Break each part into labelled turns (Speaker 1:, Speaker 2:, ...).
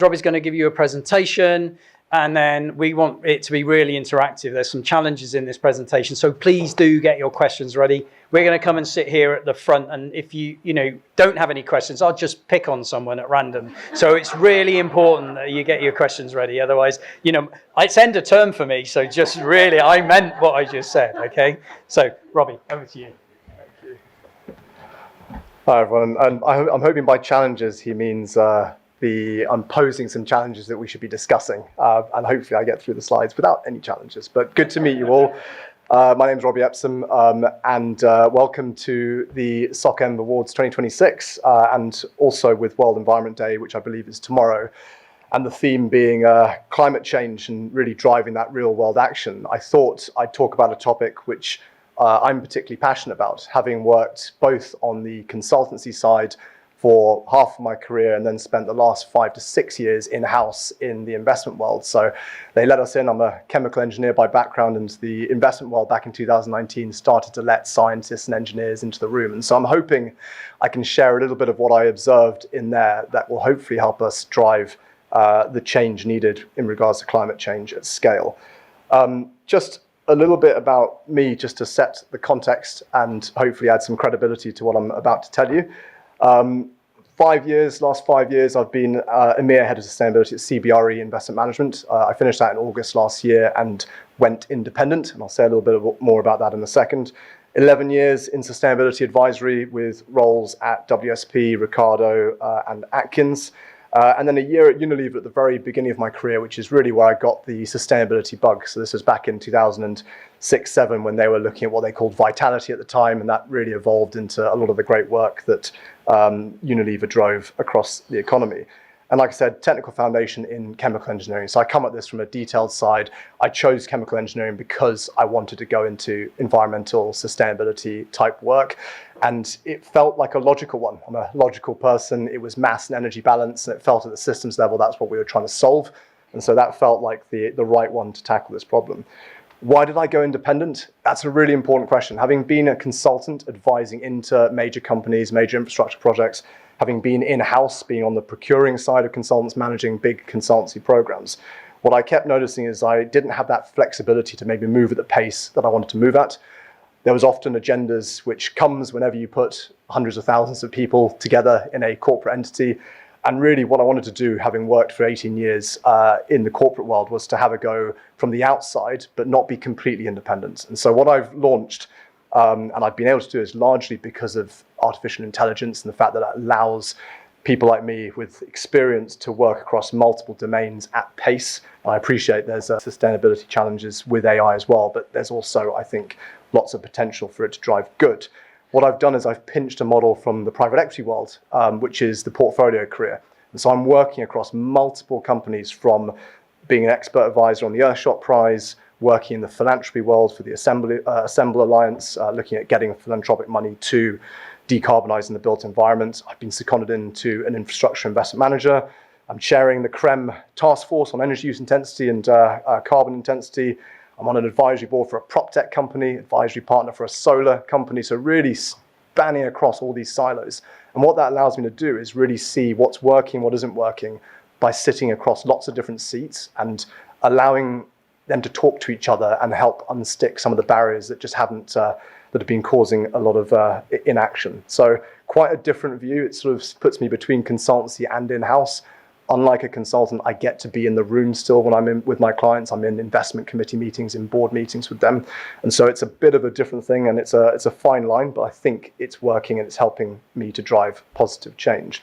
Speaker 1: Robbie's going to give you a presentation, and then we want it to be really interactive. There's some challenges in this presentation, so please do get your questions ready. We're going to come and sit here at the front, and if you don't have any questions, I'll just pick on someone at random. So it's really important that you get your questions ready. Otherwise, it's end of term for me, so just really, I meant what I just said, okay? So, Robbie, over to you.
Speaker 2: Thank you. Hi, everyone. And I'm hoping by challenges he means I'm posing some challenges that we should be discussing, and hopefully I get through the slides without any challenges. But good to meet you all. My name is Robbie Epsom, and welcome to the CEnv Awards 2026, and also with World Environment Day, which I believe is tomorrow, and the theme being climate change and really driving that real world action. I thought I'd talk about a topic which I'm particularly passionate about, having worked both on the consultancy side for half of my career and then spent the last 5 to 6 years in-house in the investment world. So they let us in. I'm a chemical engineer by background, and the investment world back in 2019 started to let scientists and engineers into the room. And so I'm hoping I can share a little bit of what I observed in there that will hopefully help us drive the change needed in regards to climate change at scale. Just a little bit about me, just to set the context and hopefully add some credibility to what I'm about to tell you. Last 5 years, I've been EMEA Head of Sustainability at CBRE Investment Management. I finished that in August last year and went independent, and I'll say a little bit more about that in a second. 11 years in sustainability advisory with roles at WSP, Ricardo, and Atkins. And then a year at Unilever at the very beginning of my career, which is really where I got the sustainability bug. So this was back in 2006-07 when they were looking at what they called vitality at the time, and that really evolved into a lot of the great work that Unilever drove across the economy. And like I said, technical foundation in chemical engineering. So I come at this from a detailed side. I chose chemical engineering because I wanted to go into environmental sustainability type work. And it felt like a logical one. I'm a logical person. It was mass and energy balance, and it felt at the systems level that's what we were trying to solve. And so that felt like the right one to tackle this problem. Why did I go independent? That's a really important question. Having been a consultant advising into major companies, major infrastructure projects, having been in-house, being on the procuring side of consultants, managing big consultancy programs, what I kept noticing is I didn't have that flexibility to maybe move at the pace that I wanted to move at. There was often agendas which comes whenever you put hundreds of thousands of people together in a corporate entity. And really what I wanted to do, having worked for 18 years in the corporate world, was to have a go from the outside, but not be completely independent. And so what I've launched, and I've been able to do, is largely because of artificial intelligence and the fact that it allows people like me with experience to work across multiple domains at pace. And I appreciate there's sustainability challenges with AI as well, but there's also, I think, lots of potential for it to drive good. What I've done is I've pinched a model from the private equity world, which is the portfolio career. And so I'm working across multiple companies, from being an expert advisor on the Earthshot Prize, working in the philanthropy world for the Assemble Alliance, looking at getting philanthropic money to decarbonising the built environment. I've been seconded into an infrastructure investment manager. I'm chairing the CREM task force on energy use intensity and carbon intensity. I'm on an advisory board for a prop tech company, advisory partner for a solar company. So really spanning across all these silos. And what that allows me to do is really see what's working, what isn't working, by sitting across lots of different seats and allowing them to talk to each other and help unstick some of the barriers that just haven't, that have been causing a lot of inaction. So quite a different view. It sort of puts me between consultancy and in-house. Unlike a consultant, I get to be in the room still when I'm in with my clients. I'm in investment committee meetings, in board meetings with them. And so it's a bit of a different thing, and it's a fine line, but I think it's working and it's helping me to drive positive change.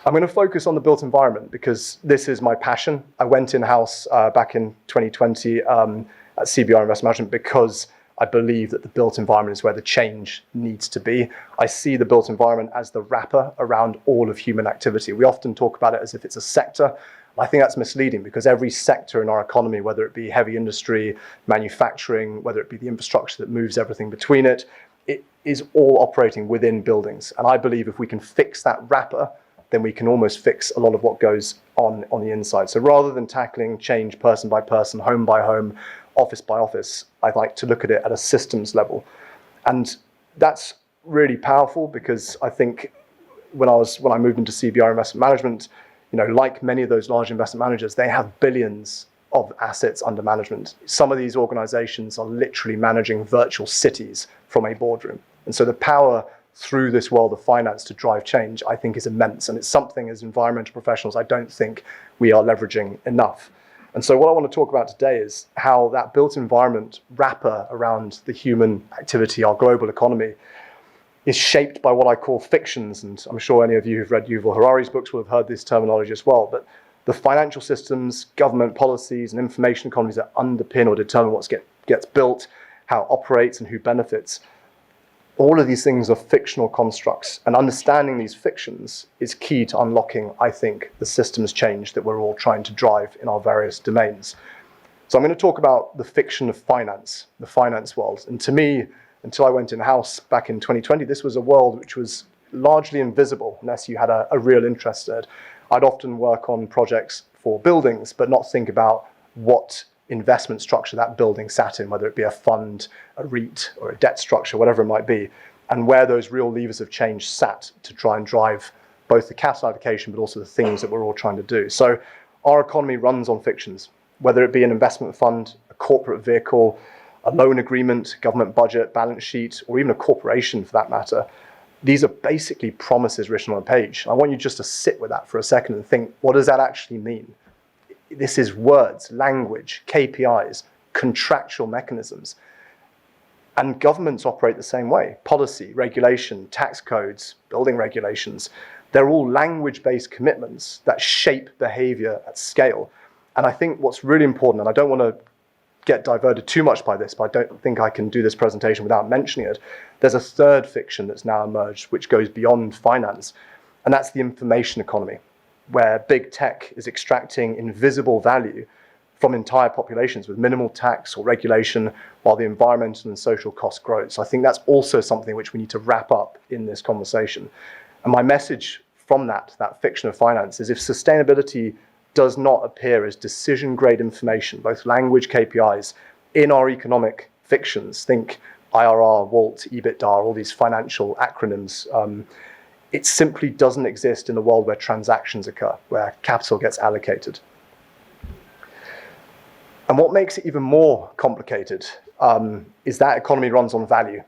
Speaker 2: I'm going to focus on the built environment because this is my passion. I went in-house back in 2020 at CBR Investment Management because I believe that the built environment is where the change needs to be. I see the built environment as the wrapper around all of human activity. We often talk about it as if it's a sector. I think that's misleading because every sector in our economy, whether it be heavy industry, manufacturing, whether it be the infrastructure that moves everything between it, it is all operating within buildings. And I believe if we can fix that wrapper, then we can almost fix a lot of what goes on the inside. So rather than tackling change person by person, home by home, office by office, I'd like to look at it at a systems level. And that's really powerful because I think when I moved into CBR Investment Management, Like many of those large investment managers, they have billions of assets under management. Some of these organizations are literally managing virtual cities from a boardroom. And so the power through this world of finance to drive change, I think, is immense. And it's something as environmental professionals I don't think we are leveraging enough. And so what I want to talk about today is how that built environment wrapper around the human activity, our global economy, is shaped by what I call fictions. And I'm sure any of you who've read Yuval Harari's books will have heard this terminology as well. But the financial systems, government policies, and information economies that underpin or determine what gets built, how it operates, and who benefits, all of these things are fictional constructs. And understanding these fictions is key to unlocking, I think, the systems change that we're all trying to drive in our various domains. So I'm going to talk about the fiction of finance, the finance world. And to me, until I went in-house back in 2020, this was a world which was largely invisible unless you had a real interest in it. I'd often work on projects for buildings, but not think about what investment structure that building sat in, whether it be a fund, a REIT, or a debt structure, whatever it might be, and where those real levers of change sat to try and drive both the capital allocation, but also the things that we're all trying to do. So our economy runs on fictions, whether it be an investment fund, a corporate vehicle, a loan agreement, government budget, balance sheet, or even a corporation for that matter. These are basically promises written on a page. I want you just to sit with that for a second and think, what does that actually mean? This is words, language, KPIs, contractual mechanisms. And governments operate the same way. Policy, regulation, tax codes, building regulations, they're all language-based commitments that shape behavior at scale. And I think what's really important, and I don't want to get diverted too much by this, but I don't think I can do this presentation without mentioning it. There's a third fiction that's now emerged, which goes beyond finance, and that's the information economy, where big tech is extracting invisible value from entire populations with minimal tax or regulation, while the environmental and social cost grows. So I think that's also something which we need to wrap up in this conversation. And my message from that fiction of finance is, if sustainability does not appear as decision-grade information, both language KPIs, in our economic fictions, think IRR, WALT, EBITDA, all these financial acronyms, it simply doesn't exist in the world where transactions occur, where capital gets allocated. And what makes it even more complicated is that economy runs on value.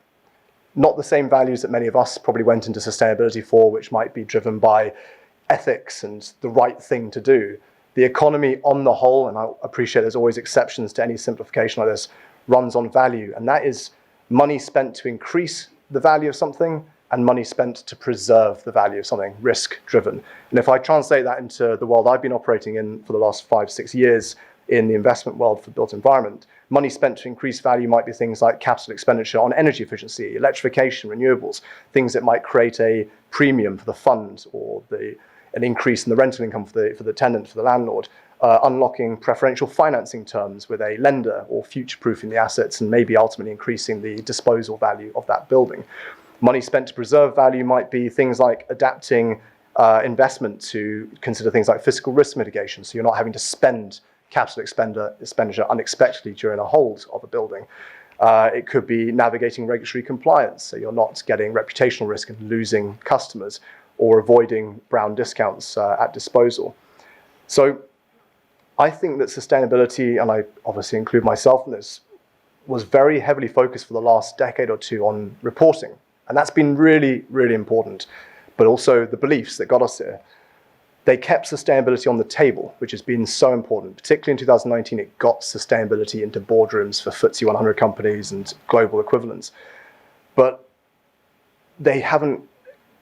Speaker 2: Not the same values that many of us probably went into sustainability for, which might be driven by ethics and the right thing to do. The economy on the whole, and I appreciate there's always exceptions to any simplification like this, runs on value. And that is money spent to increase the value of something and money spent to preserve the value of something, risk-driven. And if I translate that into the world I've been operating in for the last 5-6 years in the investment world for built environment, money spent to increase value might be things like capital expenditure on energy efficiency, electrification, renewables, things that might create a premium for the fund or an increase in the rental income for the tenant, for the landlord, unlocking preferential financing terms with a lender or future-proofing the assets and maybe ultimately increasing the disposal value of that building. Money spent to preserve value might be things like adapting investment to consider things like fiscal risk mitigation, so you're not having to spend capital expenditure unexpectedly during a hold of a building. It could be navigating regulatory compliance, so you're not getting reputational risk and losing customers, or avoiding brown discounts at disposal. So I think that sustainability, and I obviously include myself in this, was very heavily focused for the last decade or two on reporting. And that's been really, really important, but also the beliefs that got us here. They kept sustainability on the table, which has been so important. Particularly in 2019, it got sustainability into boardrooms for FTSE 100 companies and global equivalents. But they haven't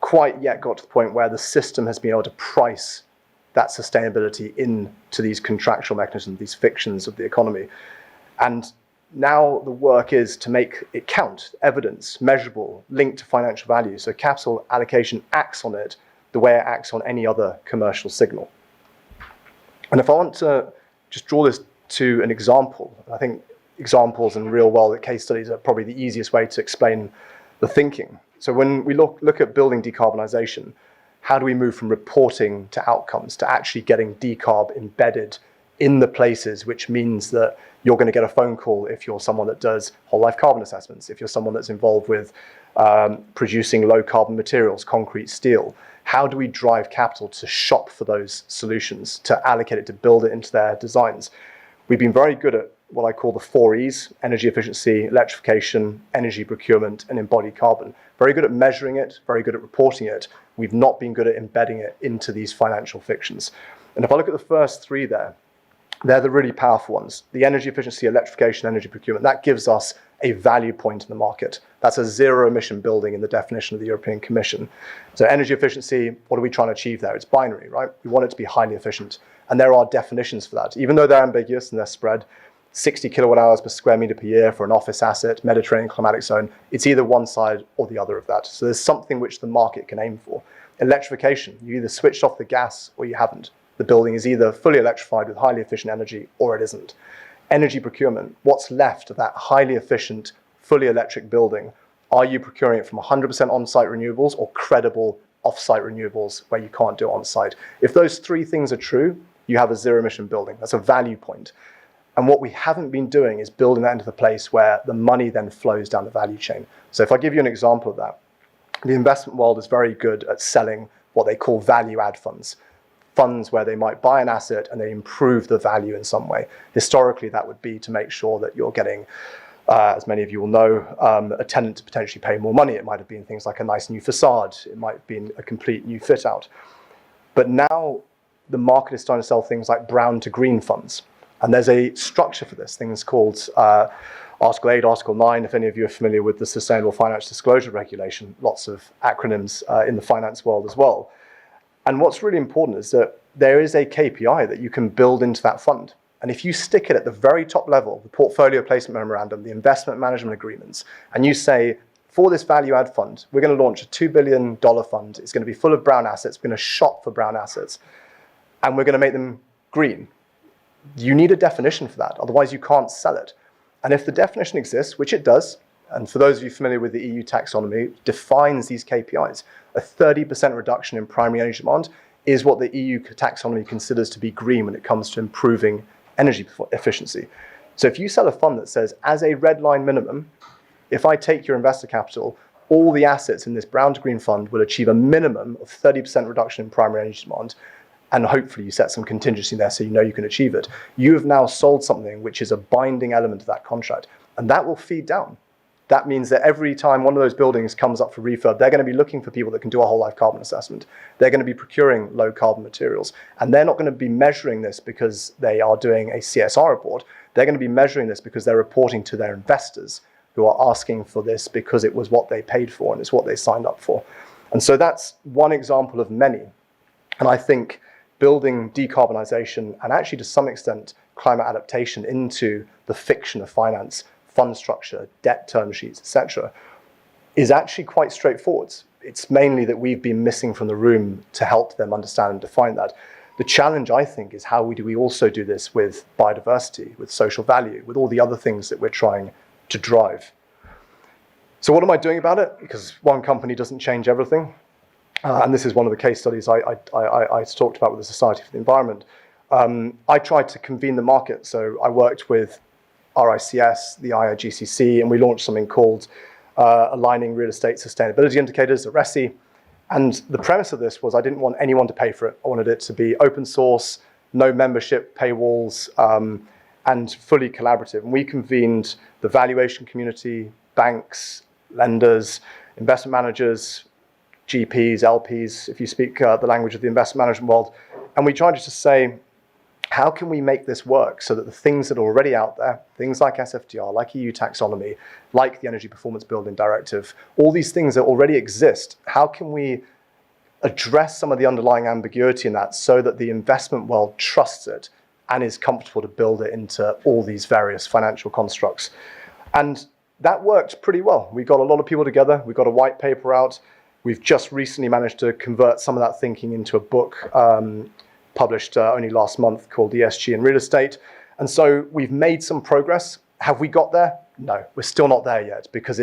Speaker 2: quite yet got to the point where the system has been able to price that sustainability into these contractual mechanisms, these fictions of the economy. And now the work is to make it count, evidence, measurable, linked to financial value. So capital allocation acts on it the way it acts on any other commercial signal. And if I want to just draw this to an example, I think examples in real world case studies are probably the easiest way to explain the thinking. So when we look at building decarbonisation, how do we move from reporting to outcomes to actually getting decarb embedded in the places, which means that you're going to get a phone call if you're someone that does whole life carbon assessments, if you're someone that's involved with producing low carbon materials, concrete, steel. How do we drive capital to shop for those solutions, to allocate it, to build it into their designs? We've been very good at what I call the 4 E's: energy efficiency, electrification, energy procurement, and embodied carbon. Very good at measuring it, very good at reporting it. We've not been good at embedding it into these financial fictions. And if I look at the first 3 there, they're the really powerful ones. The energy efficiency, electrification, energy procurement, that gives us a value point in the market. That's a zero emission building in the definition of the European Commission. So energy efficiency, what are we trying to achieve there? It's binary, right? We want it to be highly efficient. And there are definitions for that. Even though they're ambiguous and they're spread, 60 kilowatt hours per square meter per year for an office asset, Mediterranean climatic zone, it's either one side or the other of that. So there's something which the market can aim for. Electrification, you either switched off the gas or you haven't. The building is either fully electrified with highly efficient energy or it isn't. Energy procurement, what's left of that highly efficient, fully electric building? Are you procuring it from 100% on-site renewables or credible off-site renewables where you can't do it on-site? If those 3 things are true, you have a zero-emission building. That's a value point. And what we haven't been doing is building that into the place where the money then flows down the value chain. So if I give you an example of that, the investment world is very good at selling what they call value-add funds. Funds where they might buy an asset and they improve the value in some way. Historically, that would be to make sure that you're getting, as many of you will know, a tenant to potentially pay more money. It might have been things like a nice new facade. It might have been a complete new fit out. But now the market is starting to sell things like brown to green funds. And there's a structure for this, things called Article 8, Article 9, if any of you are familiar with the Sustainable Finance Disclosure Regulation, lots of acronyms in the finance world as well. And what's really important is that there is a KPI that you can build into that fund. And if you stick it at the very top level, the portfolio placement memorandum, the investment management agreements, and you say, for this value add fund, we're going to launch a $2 billion fund. It's going to be full of brown assets. We're going to shop for brown assets. And we're going to make them green. You need a definition for that. Otherwise, you can't sell it. And if the definition exists, which it does, and for those of you familiar with the EU taxonomy, defines these KPIs. A 30% reduction in primary energy demand is what the EU taxonomy considers to be green when it comes to improving energy efficiency. So if you sell a fund that says, as a red line minimum, if I take your investor capital, all the assets in this brown to green fund will achieve a minimum of 30% reduction in primary energy demand, and hopefully you set some contingency there so you know you can achieve it. You have now sold something which is a binding element of that contract, and that will feed down. That means that every time one of those buildings comes up for refurb, they're going to be looking for people that can do a whole life carbon assessment. They're going to be procuring low carbon materials. And they're not going to be measuring this because they are doing a CSR report. They're going to be measuring this because they're reporting to their investors who are asking for this because it was what they paid for and it's what they signed up for. And so that's one example of many. And I think building decarbonisation and actually to some extent climate adaptation into the fiction of finance, fund structure, debt term sheets, etc., is actually quite straightforward. It's mainly that we've been missing from the room to help them understand and define that. The challenge, I think, is how do we also do this with biodiversity, with social value, with all the other things that we're trying to drive. So what am I doing about it? Because one company doesn't change everything. And this is one of the case studies I talked about with the Society for the Environment. I tried to convene the market. So I worked with RICS, the IIGCC, and we launched something called Aligning Real Estate Sustainability Indicators, or RESI. And the premise of this was I didn't want anyone to pay for it. I wanted it to be open source, no membership paywalls, and fully collaborative. And we convened the valuation community, banks, lenders, investment managers, GPs, LPs, if you speak the language of the investment management world. And we tried to say, how can we make this work so that the things that are already out there, things like SFDR, like EU taxonomy, like the Energy Performance Building Directive, all these things that already exist, how can we address some of the underlying ambiguity in that so that the investment world trusts it and is comfortable to build it into all these various financial constructs? And that worked pretty well. We got a lot of people together. We got a white paper out. We've just recently managed to convert some of that thinking into a book published only last month called ESG in Real Estate. And so we've made some progress. Have we got there? No, we're still not there yet because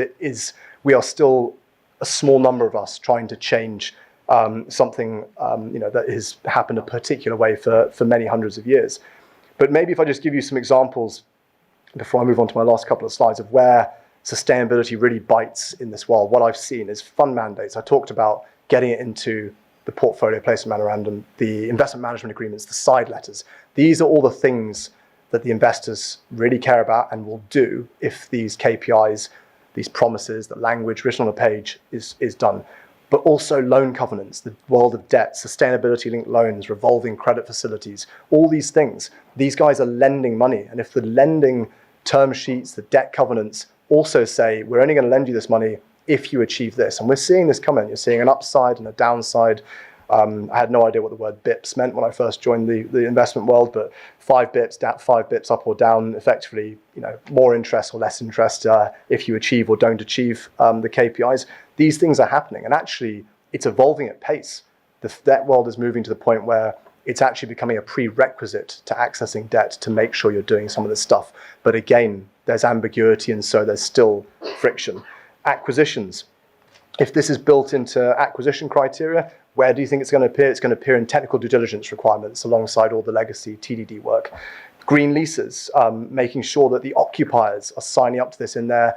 Speaker 2: we are still a small number of us trying to change something that has happened a particular way for many hundreds of years. But maybe if I just give you some examples before I move on to my last couple of slides of where sustainability really bites in this world. What I've seen is fund mandates. I talked about getting it into the portfolio placement memorandum, the investment management agreements, the side letters. These are all the things that the investors really care about and will do if these KPIs, these promises, the language written on a page is done. But also loan covenants, the world of debt, sustainability-linked loans, revolving credit facilities, all these things. These guys are lending money. And if the lending term sheets, the debt covenants also say, we're only going to lend you this money if you achieve this. And we're seeing this come in. You're seeing an upside and a downside. I had no idea what the word BIPs meant when I first joined the investment world, but 5 bips, 5 bips up or down, effectively, more interest or less interest if you achieve or don't achieve the KPIs. These things are happening, and actually, it's evolving at pace. The debt world is moving to the point where it's actually becoming a prerequisite to accessing debt to make sure you're doing some of this stuff. But again, there's ambiguity, and so there's still friction. Acquisitions. If this is built into acquisition criteria, where do you think it's going to appear? It's going to appear in technical due diligence requirements alongside all the legacy TDD work. Green leases, making sure that the occupiers are signing up to this in their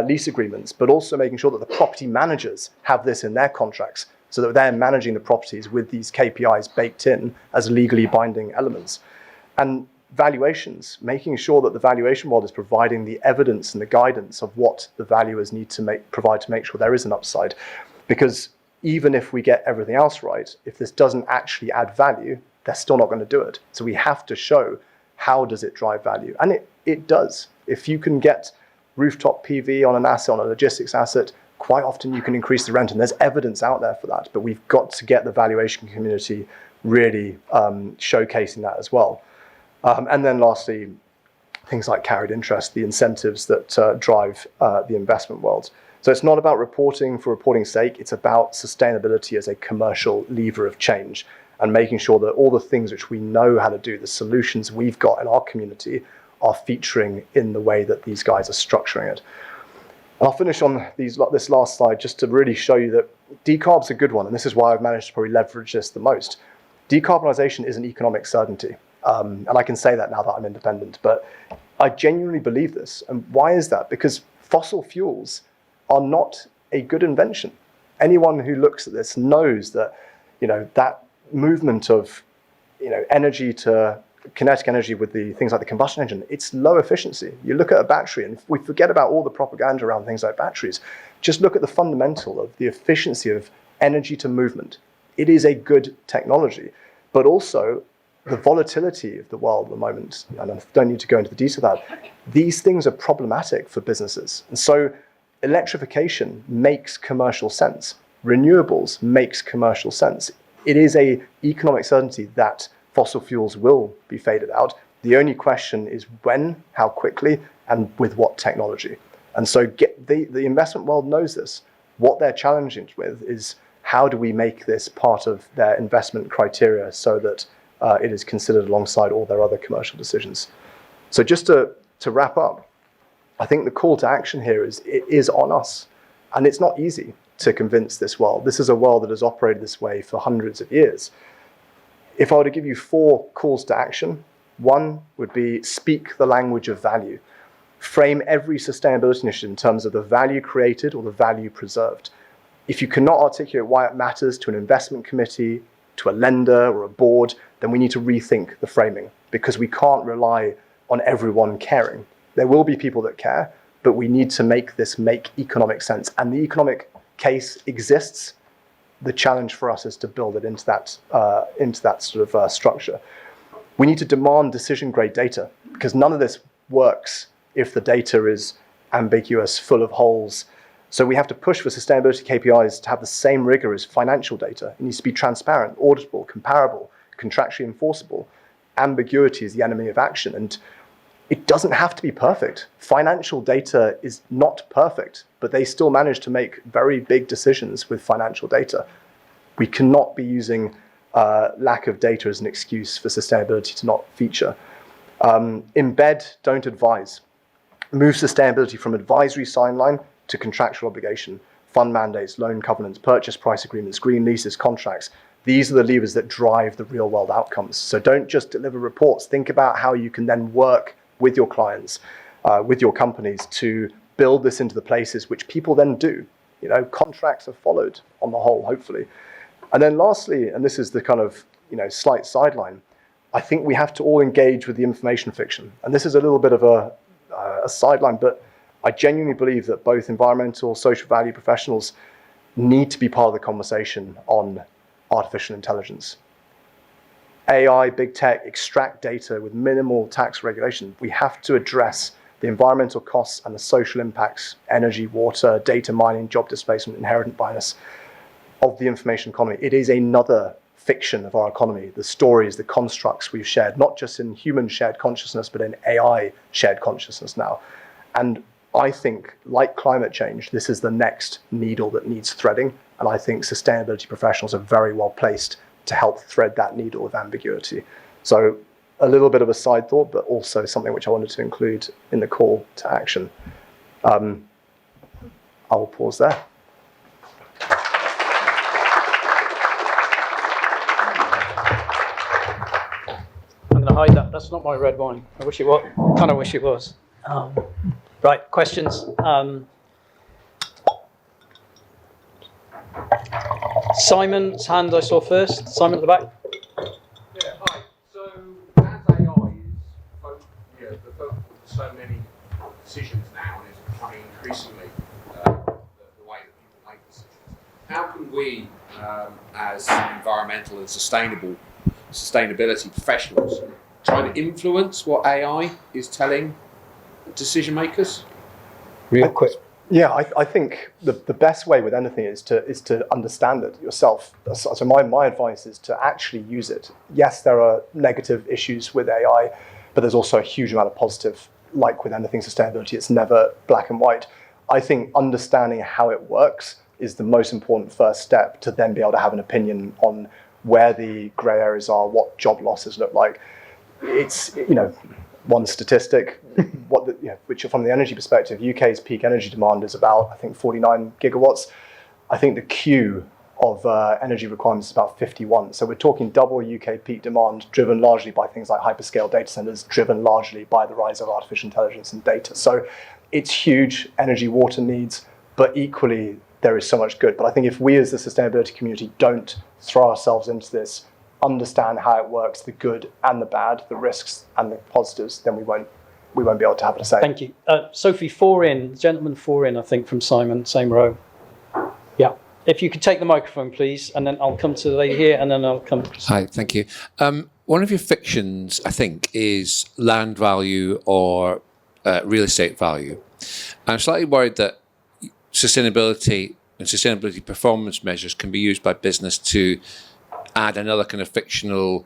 Speaker 2: lease agreements, but also making sure that the property managers have this in their contracts so that they're managing the properties with these KPIs baked in as legally binding elements. And valuations, making sure that the valuation world is providing the evidence and the guidance of what the valuers need to provide to make sure there is an upside. Because even if we get everything else right, if this doesn't actually add value, they're still not going to do it. So we have to show how does it drive value. And it does. If you can get rooftop PV on an asset, on a logistics asset, quite often you can increase the rent, and there's evidence out there for that. But we've got to get the valuation community really showcasing that as well. And then lastly, things like carried interest, the incentives that drive the investment world. So it's not about reporting for reporting's sake. It's about sustainability as a commercial lever of change and making sure that all the things which we know how to do, the solutions we've got in our community, are featuring in the way that these guys are structuring it. And I'll finish on this last slide just to really show you that decarb's a good one, and this is why I've managed to probably leverage this the most. Decarbonisation is an economic certainty, and I can say that now that I'm independent, but I genuinely believe this. And why is that? Because fossil fuels are not a good invention. Anyone who looks at this knows that, that movement of, energy to kinetic energy with the things like the combustion engine, it's low efficiency. You look at a battery, and if we forget about all the propaganda around things like batteries, just look at the fundamental of the efficiency of energy to movement. It is a good technology, but also the volatility of the world at the moment, and I don't need to go into the detail of that, these things are problematic for businesses. And so electrification makes commercial sense. Renewables makes commercial sense. It is an economic certainty that fossil fuels will be faded out. The only question is when, how quickly, and with what technology. And so the investment world knows this. What they're challenging with is how do we make this part of their investment criteria so that it is considered alongside all their other commercial decisions. So just to wrap up, I think the call to action here is it is on us. And it's not easy to convince this world. This is a world that has operated this way for hundreds of years. If I were to give you 4 calls to action, one would be speak the language of value. Frame every sustainability initiative in terms of the value created or the value preserved. If you cannot articulate why it matters to an investment committee, to a lender or a board, then we need to rethink the framing, because we can't rely on everyone caring. There will be people that care, but we need to make this make economic sense. And the economic case exists. The challenge for us is to build it into that sort of structure. We need to demand decision-grade data, because none of this works if the data is ambiguous, full of holes. So we have to push for sustainability KPIs to have the same rigor as financial data. It needs to be transparent, auditable, comparable, contractually enforceable. Ambiguity is the enemy of action, and it doesn't have to be perfect. Financial data is not perfect, but they still manage to make very big decisions with financial data. We cannot be using lack of data as an excuse for sustainability to not feature. Embed, don't advise. Move sustainability from advisory sideline to contractual obligation. Fund mandates, loan covenants, purchase price agreements, green leases, contracts. These are the levers that drive the real world outcomes. So don't just deliver reports. Think about how you can then work with your clients, with your companies, to build this into the places which people then do. Contracts are followed on the whole, hopefully. And then lastly, and this is the kind of slight sideline, I think we have to all engage with the information fiction. And this is a little bit of a sideline, but I genuinely believe that both environmental, social value professionals need to be part of the conversation on artificial intelligence. AI, big tech, extract data with minimal tax regulation. We have to address the environmental costs and the social impacts, energy, water, data mining, job displacement, inherent bias of the information economy. It is another fiction of our economy, the stories, the constructs we've shared, not just in human shared consciousness, but in AI shared consciousness now. And I think, like climate change, this is the next needle that needs threading. And I think sustainability professionals are very well placed to help thread that needle of ambiguity. So a little bit of a side thought, but also something which I wanted to include in the call to action. I'll pause there.
Speaker 1: I'm going to hide that. That's not my red wine. I wish it was. Kind of wish it was. Right, questions? Simon's hand I saw first. Simon at the back.
Speaker 3: Yeah, hi. So as AI is the focal for so many decisions now, and it's becoming increasingly the way that people make decisions, how can we, as environmental and sustainability professionals, try to influence what AI is telling decision makers?
Speaker 1: Real quick.
Speaker 2: Yeah, I think the best way with anything is to understand it yourself. So my advice is to actually use it. Yes, there are negative issues with AI, but there's also a huge amount of positive. Like with anything sustainability, it's never black and white. I think understanding how it works is the most important first step to then be able to have an opinion on where the grey areas are, what job losses look like. It's, one statistic, which from the energy perspective, UK's peak energy demand is about, I think, 49 gigawatts. I think the queue of energy requirements is about 51. So we're talking double UK peak demand, driven largely by things like hyperscale data centers, driven largely by the rise of artificial intelligence and data. So it's huge energy, water needs, but equally there is so much good. But I think if we as the sustainability community don't throw ourselves into this, understand how it works, the good and the bad, the risks and the positives, then we won't be able to have it to say.
Speaker 1: Thank you. Sophie, 4 in. Gentleman 4 in, I think, from Simon, same row. Yeah. If you could take the microphone, please, and then I'll come to the lady here, and then I'll come.
Speaker 4: Hi, thank you. One of your fictions, I think, is land value or real estate value. I'm slightly worried that sustainability and sustainability performance measures can be used by business to add another kind of fictional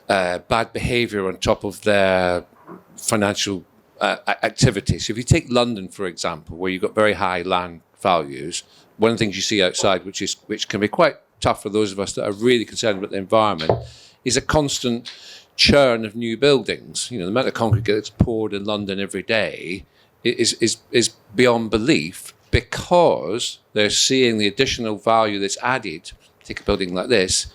Speaker 4: bad behaviour on top of their financial activity. So if you take London, for example, where you've got very high land values, one of the things you see outside, which can be quite tough for those of us that are really concerned about the environment, is a constant churn of new buildings. The amount of concrete that's poured in London every day is beyond belief, because they're seeing the additional value that's added, take a building like this,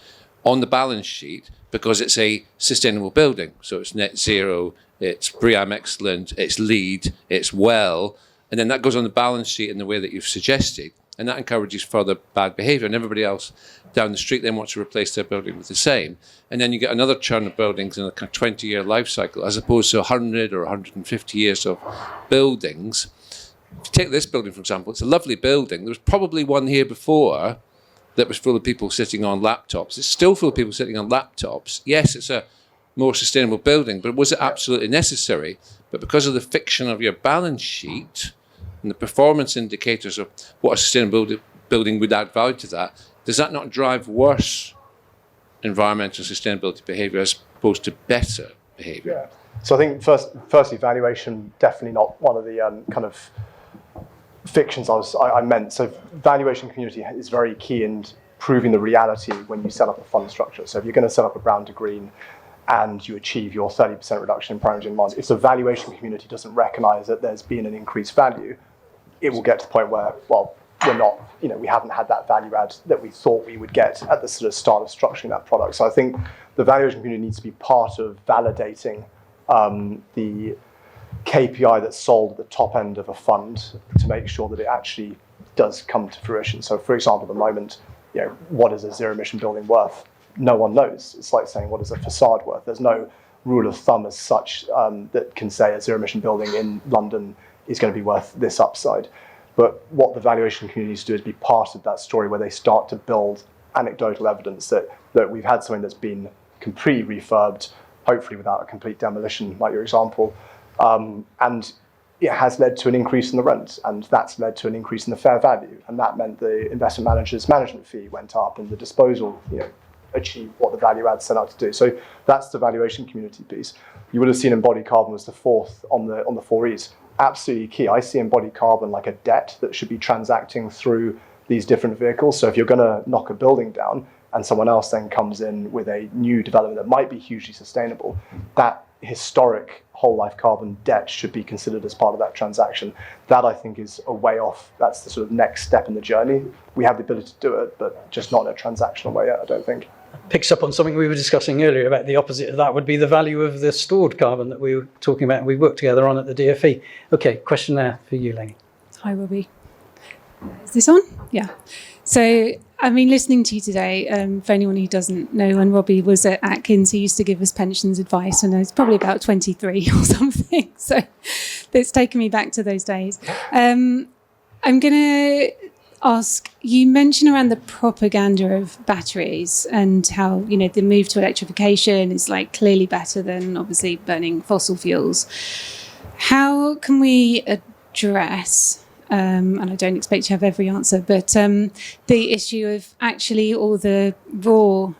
Speaker 4: on the balance sheet, because it's a sustainable building. So it's net zero, it's BREEAM excellent, it's LEED, it's WELL, and then that goes on the balance sheet in the way that you've suggested, and that encourages further bad behaviour, and everybody else down the street then wants to replace their building with the same. And then you get another churn of buildings in a kind of 20-year life cycle, as opposed to 100 or 150 years of buildings. If you take this building, for example, it's a lovely building. There was probably one here before that was full of people sitting on laptops. It's still full of people sitting on laptops. Yes, it's a more sustainable building, but was it absolutely necessary? But because of the fiction of your balance sheet and the performance indicators of what a sustainable building would add value to that, does that not drive worse environmental sustainability behaviour as opposed to better behaviour?
Speaker 2: Yeah. So I think firstly, valuation, definitely not one of the kind of fictions I meant. So valuation community is very key in proving the reality when you set up a fund structure. So if you're going to set up a brown to green and you achieve your 30% reduction in primary demand, if the valuation community doesn't recognize that there's been an increased value, it will get to the point where, well, we're not, we haven't had that value add that we thought we would get at the sort of start of structuring that product. So I think the valuation community needs to be part of validating the KPI that's sold at the top end of a fund to make sure that it actually does come to fruition. So for example, at the moment, what is a zero-emission building worth? No one knows. It's like saying, what is a facade worth? There's no rule of thumb as such that can say a zero-emission building in London is going to be worth this upside. But what the valuation community needs to do is be part of that story where they start to build anecdotal evidence that we've had something that's been completely refurbed, hopefully without a complete demolition, like your example, and it has led to an increase in the rent, and that's led to an increase in the fair value, and that meant the investment manager's management fee went up, and the disposal, achieved what the value add set out to do. So that's the valuation community piece. You would have seen embodied carbon was the fourth on the four E's. Absolutely key. I see embodied carbon like a debt that should be transacting through these different vehicles. So if you're going to knock a building down and someone else then comes in with a new development that might be hugely sustainable, that historic whole life carbon debt should be considered as part of that transaction. That, I think, is a way off. That's the sort of next step in the journey. We have the ability to do it, but just not in a transactional way yet, I don't think.
Speaker 1: Picks up on something we were discussing earlier about the opposite of that would be the value of the stored carbon that we were talking about and we worked together on at the DFE. Okay, question there for you, Lenny.
Speaker 5: Hi, Robbie. Is this on? Yeah. So, I mean, listening to you today, for anyone who doesn't know, when Robbie was at Atkins, he used to give us pensions advice, and I was probably about 23 or something. So it's taken me back to those days. I'm going to ask, you mentioned around the propaganda of batteries and how, the move to electrification is like clearly better than obviously burning fossil fuels. How can we address, and I don't expect you to have every answer, but the issue of actually all the raw,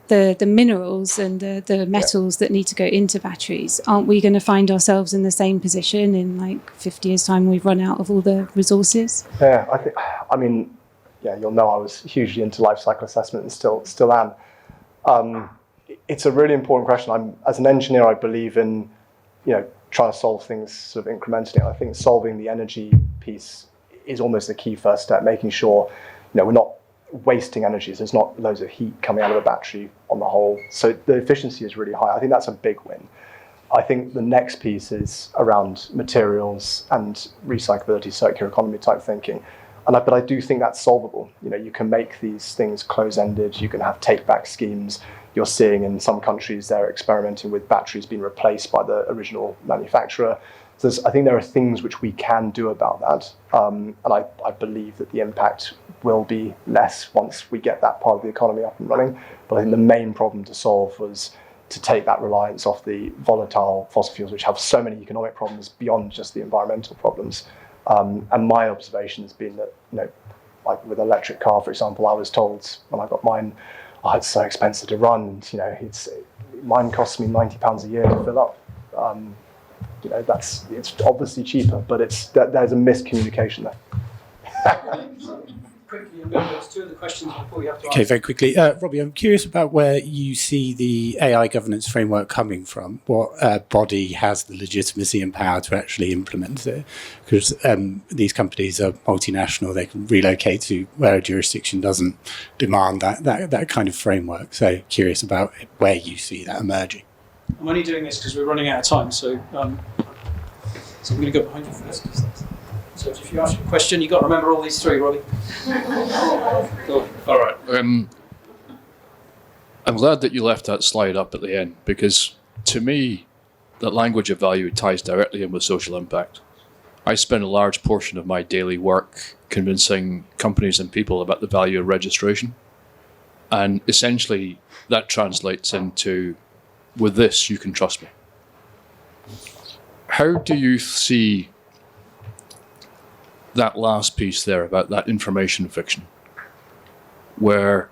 Speaker 5: the minerals and the metals that need to go into batteries? Aren't we going to find ourselves in the same position in like 50 years' time? We've run out of all the resources.
Speaker 2: Yeah, you'll know I was hugely into life cycle assessment and still am. It's a really important question. As an engineer, I believe in, trying to solve things sort of incrementally. I think solving the energy piece is almost the key first step, making sure, we're not wasting energy. So there's not loads of heat coming out of a battery on the whole. So the efficiency is really high. I think that's a big win. I think the next piece is around materials and recyclability, circular economy type thinking. But I do think that's solvable. You can make these things close-ended. You can have take-back schemes. You're seeing in some countries they're experimenting with batteries being replaced by the original manufacturer. So I think there are things which we can do about that. And I believe that the impact will be less once we get that part of the economy up and running. But I think the main problem to solve was to take that reliance off the volatile fossil fuels, which have so many economic problems beyond just the environmental problems. And my observation has been that, like with an electric car, for example, I was told when I got mine, it's so expensive to run. And, mine costs me £90 a year to fill up. It's obviously cheaper, but there's a miscommunication there.
Speaker 1: Quickly, I'm going to go to two of the questions before we have to
Speaker 6: Okay, very quickly. Robbie, I'm curious about where you see the AI governance framework coming from. What body has the legitimacy and power to actually implement it? Because these companies are multinational, they can relocate to where a jurisdiction doesn't demand that kind of framework. So curious about where you see that emerging.
Speaker 1: I'm only doing this because we're running out of time, so I'm going to go behind you first. So if you ask a question, you've got to remember all these three, Robbie. Cool.
Speaker 7: All right. I'm glad that you left that slide up at the end, because to me, that language of value ties directly in with social impact. I spend a large portion of my daily work convincing companies and people about the value of registration. And essentially, that translates into, with this, you can trust me. How do you see that last piece there about that information fiction, where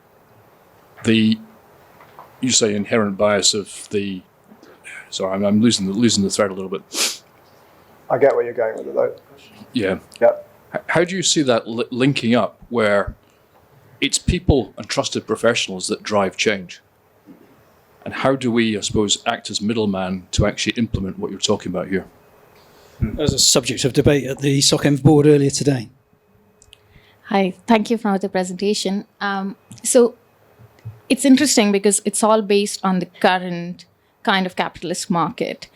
Speaker 7: you say inherent bias of the, sorry, I'm losing the thread a little bit.
Speaker 2: I get where you're going with it, though.
Speaker 7: Yeah.
Speaker 2: Yep.
Speaker 7: How do you see that linking up, where it's people and trusted professionals that drive change? And how do we, I suppose, act as middleman to actually implement what you're talking about here?
Speaker 1: That was a subject of debate at the CEnv board earlier today.
Speaker 8: Hi, thank you for the presentation. So it's interesting because it's all based on the current kind of capitalist market.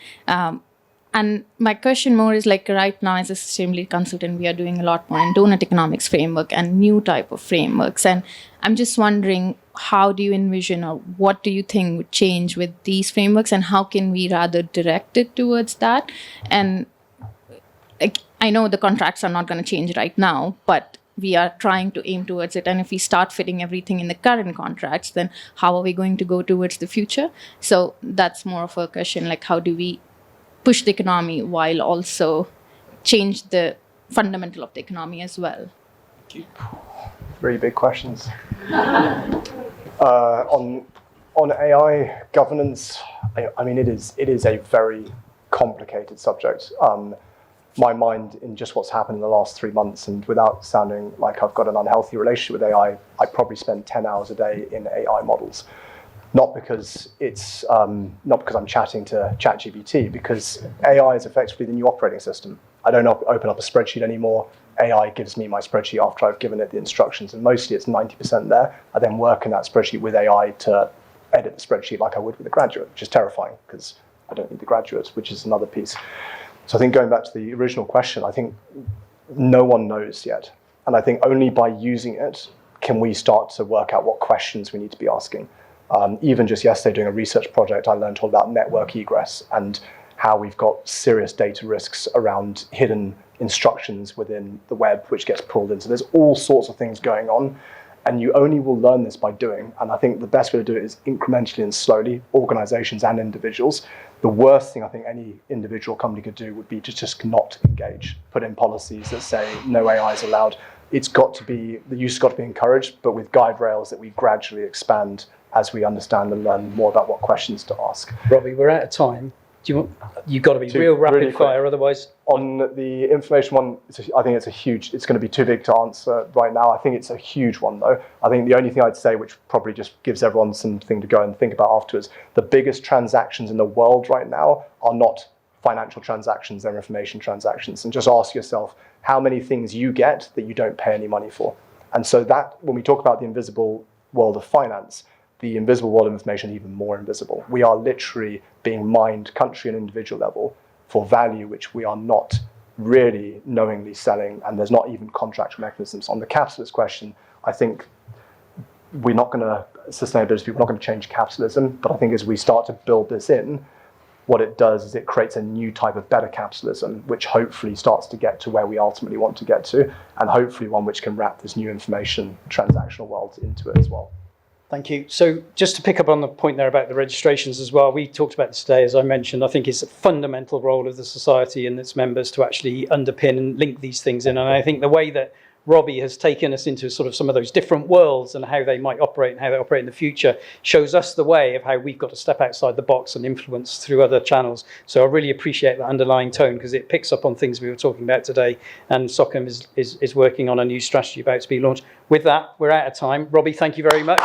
Speaker 8: And my question more is like right now as a sustainability consultant, we are doing a lot more in donut economics framework and new type of frameworks. And I'm just wondering, how do you envision or what do you think would change with these frameworks, and how can we rather direct it towards that? And like, I know the contracts are not going to change right now, but we are trying to aim towards it. And if we start fitting everything in the current contracts, then how are we going to go towards the future? So that's more of a question, like how do we push the economy while also change the fundamental of the economy as well?
Speaker 2: Three big questions. On AI governance, I mean, it is a very complicated subject. My mind in just what's happened in the last 3 months, and without sounding like I've got an unhealthy relationship with AI, I probably spend 10 hours a day in AI models. Not because I'm chatting to ChatGPT, because AI is effectively the new operating system. I don't open up a spreadsheet anymore. AI gives me my spreadsheet after I've given it the instructions, and mostly it's 90% there. I then work in that spreadsheet with AI to edit the spreadsheet like I would with a graduate, which is terrifying because I don't need the graduates, which is another piece. So I think going back to the original question, I think no one knows yet. And I think only by using it can we start to work out what questions we need to be asking. Even just yesterday doing a research project, I learned all about network egress and how we've got serious data risks around hidden instructions within the web, which gets pulled in. So there's all sorts of things going on, and you only will learn this by doing. And I think the best way to do it is incrementally and slowly, organizations and individuals. The worst thing I think any individual company could do would be to just not engage, put in policies that say no AI is allowed. It's got to be, the use has got to be encouraged, but with guide rails that we gradually expand as we understand and learn more about what questions to ask.
Speaker 1: Robbie, we're out of time. You've got to be real rapid
Speaker 2: really
Speaker 1: fire, otherwise.
Speaker 2: On the information one, I think it's going to be too big to answer right now. I think it's a huge one though. I think the only thing I'd say, which probably just gives everyone something to go and think about afterwards, the biggest transactions in the world right now are not financial transactions, they're information transactions. And just ask yourself how many things you get that you don't pay any money for. And so that, when we talk about the invisible world of finance, the invisible world of information is even more invisible. We are literally being mined country and individual level for value, which we are not really knowingly selling, and there's not even contractual mechanisms. On the capitalist question, I think sustainability people are not going to change capitalism, but I think as we start to build this in, what it does is it creates a new type of better capitalism, which hopefully starts to get to where we ultimately want to get to, and hopefully one which can wrap this new information transactional world into it as well.
Speaker 1: Thank you. So just to pick up on the point there about the registrations as well, we talked about this today, as I mentioned. I think it's a fundamental role of the society and its members to actually underpin and link these things in. And I think the way that Robbie has taken us into sort of some of those different worlds and how they might operate and how they operate in the future shows us the way of how we've got to step outside the box and influence through other channels. So I really appreciate that underlying tone, because it picks up on things we were talking about today, and CEnv is working on a new strategy about to be launched. With that, we're out of time. Robbie, thank you very much.